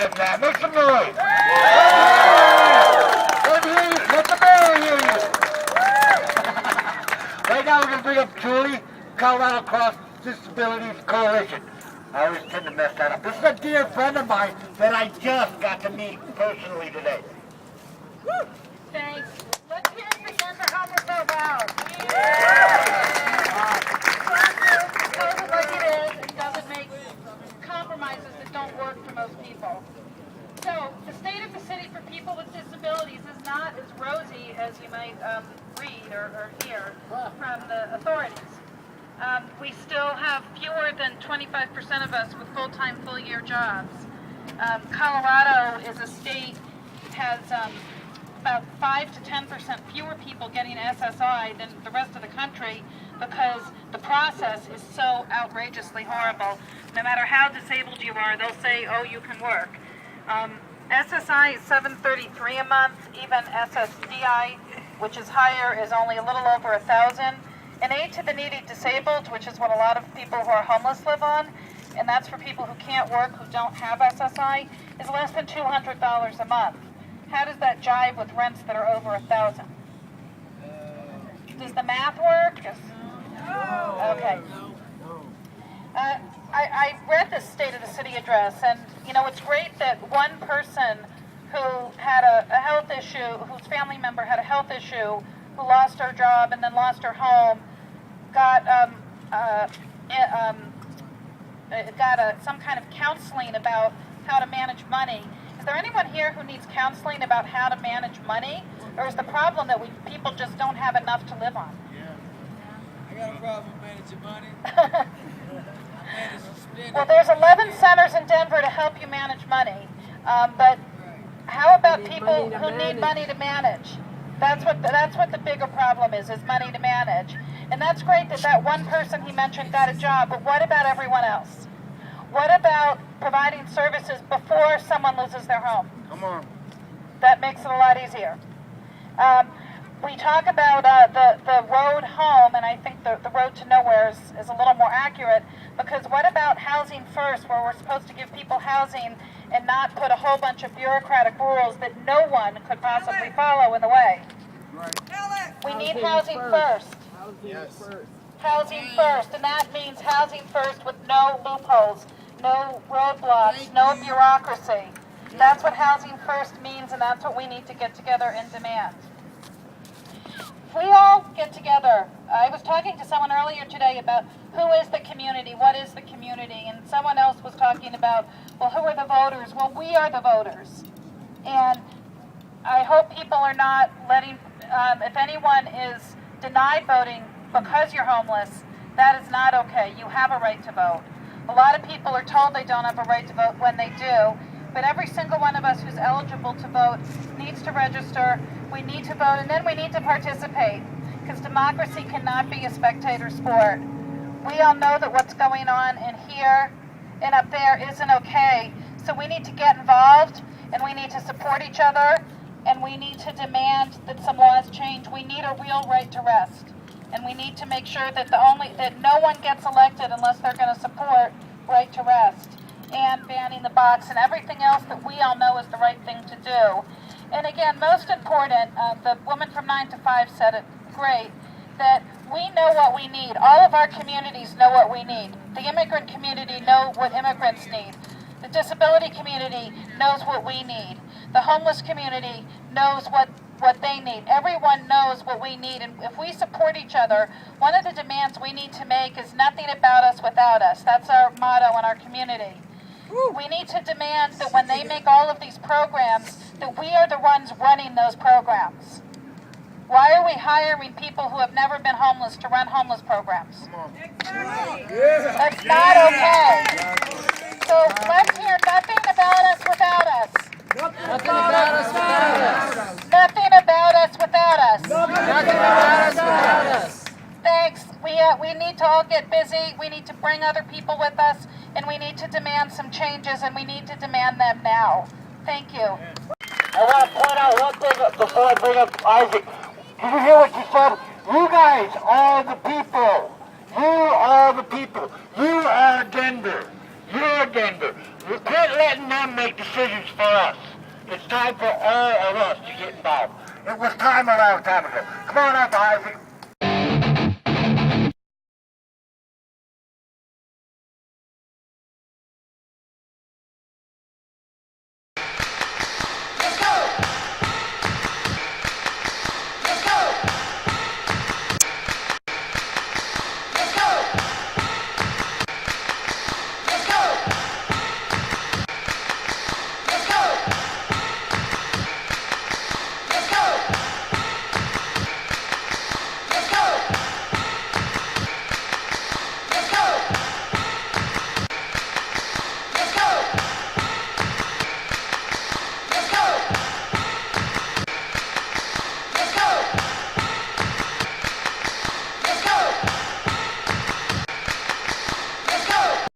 better than that. Make some noise. Let the mayor hear you. Right now we're going to bring up Julie, Colorado Cross Disabilities Coalition. I always tend to mess that up. This is a dear friend of mine that I just got to meet personally today. Thanks. Let's hear it again for Humble So Loud. Tells it like it is and doesn't make compromises that don't work for most people. So, the state of the city for people with disabilities is not as rosy as you might read or hear from the authorities. We still have fewer than 25% of us with full-time, full-year jobs. Colorado is a state has about 5 to 10% fewer people getting SSI than the rest of the country because the process is so outrageously horrible. No matter how disabled you are, they'll say, oh, you can work. SSI is $733 a month. Even SSDI, which is higher, is only a little over $1,000. And aid to the needy disabled, which is what a lot of people who are homeless live on, and that's for people who can't work, who don't have SSI, is less than $200 a month. How does that jive with rents that are over $1,000? Does the math work? Okay. I read this State of the City address, and you know, it's great that one person who had a health issue, whose family member had a health issue, who lost her job and then lost her home, got some kind of counseling about how to manage money. Is there anyone here who needs counseling about how to manage money, or is the problem that people just don't have enough to live on? Yeah. I got a problem managing money. Well, there's 11 centers in Denver to help you manage money, but how about people who need money to manage? That's what the bigger problem is money to manage. And that's great that that one person he mentioned got a job, but what about everyone else? What about providing services before someone loses their home? Come on. That makes it a lot easier. We talk about the road home, and I think the road to nowhere is a little more accurate, because what about housing first, where we're supposed to give people housing and not put a whole bunch of bureaucratic rules that no one could possibly follow in the way? Right. We need housing first. Yes. Housing first, and that means housing first with no loopholes, no roadblocks, no bureaucracy. That's what housing first means, and that's what we need to get together and demand. If we all get together, I was talking to someone earlier today about who is the community, what is the community, and someone else was talking about, well, who are the voters? Well, we are the voters. And I hope people are not letting, if anyone is denied voting because you're homeless, that is not okay. You have a right to vote. A lot of people are told they don't have a right to vote when they do, but every single one of us who's eligible to vote needs to register. We need to vote, and then we need to participate, because democracy cannot be a spectator sport. We all know that what's going on in here and up there isn't okay, so we need to get involved, and we need to support each other, and we need to demand that some laws change. We need a real right to rest, and we need to make sure that that no one gets elected unless they're going to support right to rest and banning the box and everything else that we all know is the right thing to do. And again, most important, the woman from 9 to 5 said it great, that we know what we need. All of our communities know what we need. The immigrant community know what immigrants need. The disability community knows what we need. The homeless community knows what they need. Everyone knows what we need, and if we support each other, one of the demands we need to make is nothing about us without us. That's our motto in our community. We need to demand that when they make all of these programs, that we are the ones running those programs. Why are we hiring people who have never been homeless to run homeless programs? That's not okay. So let's hear nothing about us without us. Nothing about us without us. Nothing about us without us. Nothing about us without us. Thanks. We need to all get busy. We need to bring other people with us, and we need to demand some changes, and we need to demand them now. Thank you. I want to point out one thing before I bring up Isaac. Did you hear what she said? You guys are the people. You are the people. You are Denver. You're Denver. We quit letting them make decisions for us. It's time for all of us to get involved. It was time a long time ago. Come on up, Isaac.